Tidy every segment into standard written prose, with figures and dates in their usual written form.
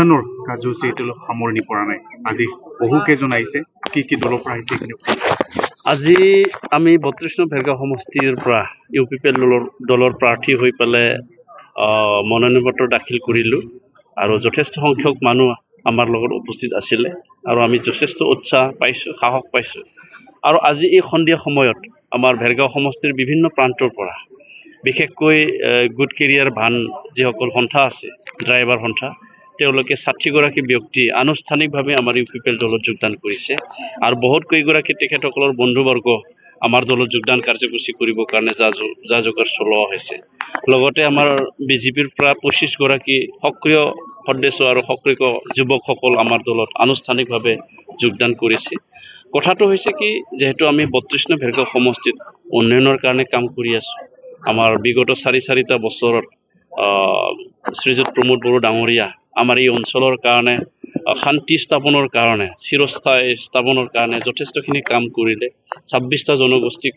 কাৰ্যসূচী এতিয়ালৈ সামৰণি পৰা নাই। আজি বহুকেইজন আহিছে, কি দলৰ পৰা আহিছে এইখিনি আজি আমি ৩২ নং ভেৰগাঁও সমষ্টিৰ পৰা UPPL দলৰ প্ৰাৰ্থী হৈ পেলাই মনোনয়ন পত্ৰ দাখিল কৰিলোঁ আৰু যথেষ্ট সংখ্যক মানুহ আমাৰ লগত উপস্থিত আছিলে আৰু আমি যথেষ্ট উৎসাহ পাইছোঁ, সাহস পাইছোঁ। আৰু আজি এই সন্ধিয়া সময়ত আমাৰ ভেৰগাঁও সমষ্টিৰ বিভিন্ন প্ৰান্তৰ পৰা বিশেষকৈ গুড কেৰিয়াৰ ভান যিসকল সন্থা আছে, ড্ৰাইভাৰ সন্থা, তেওঁলোকে ৬০ গৰাকী ব্যক্তি আনুষ্ঠানিকভাৱে আমাৰ UPPL দলত যোগদান কৰিছে আৰু বহুত কেইগৰাকী তেখেতসকলৰ বন্ধুবৰ্গ আমাৰ দলত যোগদান কাৰ্যসূচী কৰিবৰ কাৰণে যা যোগাৰ চলোৱা হৈছে। লগতে আমাৰ BJPৰ পৰা ২৫ গৰাকী সক্ৰিয় সদস্য আৰু সক্ৰিয় যুৱকসকল আমাৰ দলত আনুষ্ঠানিকভাৱে যোগদান কৰিছে। কথাটো হৈছে কি, যেহেতু আমি ৩২ নং ভেৰগাঁও সমষ্টিত উন্নয়নৰ কাৰণে কাম কৰি আছোঁ। আমাৰ বিগত চাৰিটা বছৰত শ্ৰীযুত প্ৰমোদ বড়ো ডাঙৰীয়া আমাৰ এই অঞ্চলৰ কাৰণে শান্তি স্থাপনৰ কাৰণে, চিৰস্থায়ী স্থাপনৰ কাৰণে যথেষ্টখিনি কাম কৰিলে। ২৬টা জনগোষ্ঠীক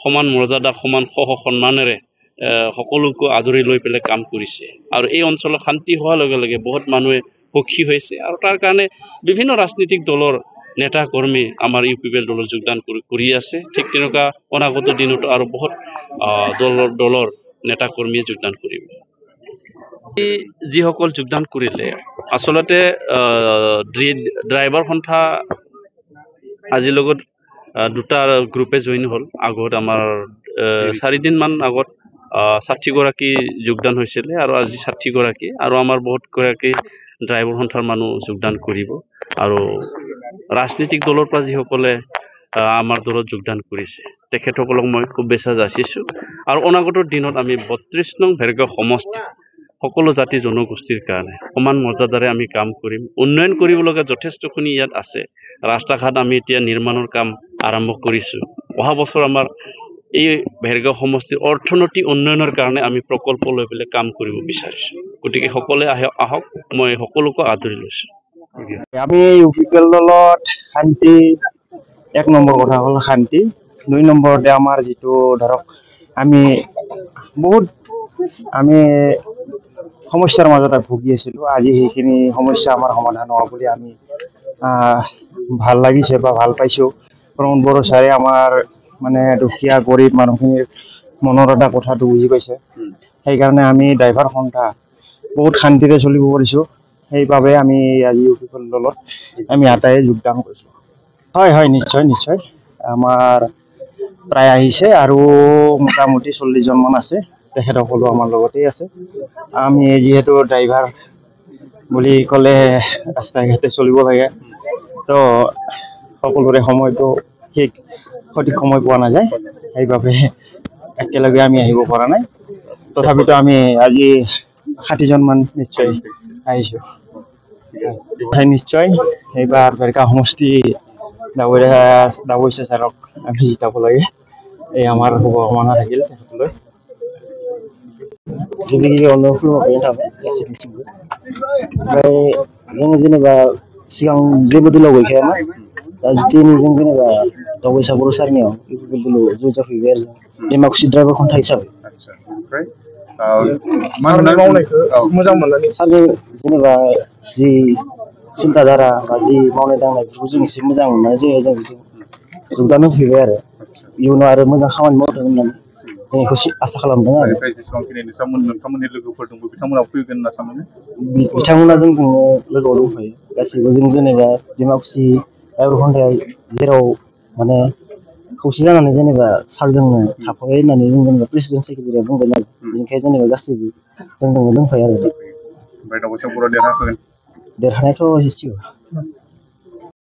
সমান মৰ্যাদা, সমান সন্মানেৰে সকলোকে আদৰি লৈ পেলাই কাম কৰিছে আৰু এই অঞ্চলত শান্তি হোৱাৰ লগে লগে বহুত মানুহে সুখী হৈছে আৰু তাৰ কাৰণে বিভিন্ন ৰাজনৈতিক দলৰ নেতা কৰ্মী আমাৰ UPPL দলত যোগদান কৰি আছে। ঠিক তেনেকুৱা অনাগত দিনতো আৰু বহুত দলৰ নেতা কৰ্মীয়ে যোগদান কৰিব। যিসকল যোগদান কৰিলে আচলতে ড্ৰাইভাৰ সন্থা আজিৰ লগত দুটা গ্ৰুপে জইন হ'ল। আগত আমাৰ ৪ দিনমান আগত ৬০ গৰাকী যোগদান হৈছিলে আৰু আজি ৬০ গৰাকী আৰু আমাৰ বহুত গৰাকী ড্ৰাইভাৰ সন্থাৰ মানুহ যোগদান কৰিব। আৰু ৰাজনৈতিক দলৰ পৰা যিসকলে আমাৰ দলত যোগদান কৰিছে তেখেতসকলক মই শুভেচ্ছা যাচিছোঁ আৰু অনাগত দিনত আমি ৩২ নং ভেৰগাঁও সমষ্টি সকলো জাতি জনগোষ্ঠীৰ কাৰণে সমান মৰ্যাদাৰে আমি কাম কৰিম। উন্নয়ন কৰিবলগীয়া যথেষ্টখিনি ইয়াত আছে। ৰাস্তা ঘাট আমি এতিয়া নিৰ্মাণৰ কাম আৰম্ভ কৰিছোঁ। অহা বছৰ আমাৰ এই ভেৰগাঁও সমষ্টিৰ অৰ্থনৈতিক উন্নয়নৰ কাৰণে আমি প্ৰকল্প লৈ পেলাই কাম কৰিব বিচাৰিছোঁ। গতিকে সকলোৱে আহক, মই সকলোকে আদৰি লৈছোঁ। আমি UPPL দলত শান্তি, ১ নম্বৰ কথা হ'ল শান্তি। ২ নম্বৰতে আমাৰ যিটো ধৰক আমি বহুত সমস্যাৰ মাজত ভুগি আছিলোঁ। আজি সেইখিনি সমস্যা আমাৰ সমাধান হোৱা বুলি আমি ভাল লাগিছে বা ভাল পাইছোঁ। প্ৰমোদ বড়ো ছাৰে আমাৰ দুখীয়া গৰীব মানুহখিনিৰ মনৰ এটা কথাটো বুজি পাইছে। সেইকাৰণে আমি ড্ৰাইভাৰ সন্থা বহুত শান্তিৰে চলিব পাৰিছোঁ। সেইবাবে আমি আজি UPPL দলত আমি আটাইয়ে যোগদান কৰিছোঁ। হয়, নিশ্চয় আমাৰ প্ৰায় আহিছে আৰু মোটামুটি ৪০ জনমান আছে। তেখেতসকলো আমাৰ লগতেই আছে। আমি যিহেতু ড্ৰাইভাৰ বুলি ক'লে ৰাস্তাই ঘাটে চলিব লাগে, তো সকলোৰে সময়টো সঠিক সময় পোৱা নাযায়। সেইবাবে একেলগে আমি আহিব পৰা নাই। তথাপিতো আমি আজি ৬০ জনমান নিশ্চয় আহিছোঁ। নিশ্চয় এইবাৰ ভেৰগাঁও সমষ্টি ডাবৈছা ছাৰক আমি জিকাব লাগে, এই আমাৰ শুভকামনা থাকিল তেখেতলৈ। ओमफ्राय जों जेनेबा सिगां जेबो दलाव गैखायामोन, दा दिनैजों जेनेबा दावबायसा बर' सारनियाव UPPL दलाव जइन जाफैबाय आरो डेमाकुसि ड्राइभार खन्था हिसाबै। सारनि जेनेबा जि चिन्ताधारा बा जि मावनाय दांनाय बेखौ जों एसे मोजां मोननानै जों जोगदान होफैबाय आरो इयुनाव आरो मोजां खामानि मावथों होननानै जों बेखौ आसा खालामदों आरो। नोंथांमोननि लोगोफोर दंबो बिथांमोना फैगोन होनना सानदों। बिथांमोना जोंजों लोगोआव दंफायो गासैबो। जों जेनेबा डिमाकुसि ड्राइभार खन्थाया जेराव खौसे जानानै जेनेबा सारजोंनो थाफायो होननानै जों जेनेबा प्रेसिडेन्ट सेक्रेटारिया बुंबाय नालाय, बेनिखायनो जेनेबा गासैबो जोंजोंनो दंफायो आरो। ओमफ्राय दावबायसा बर' देरहागोन? देरहानायाथ' एसे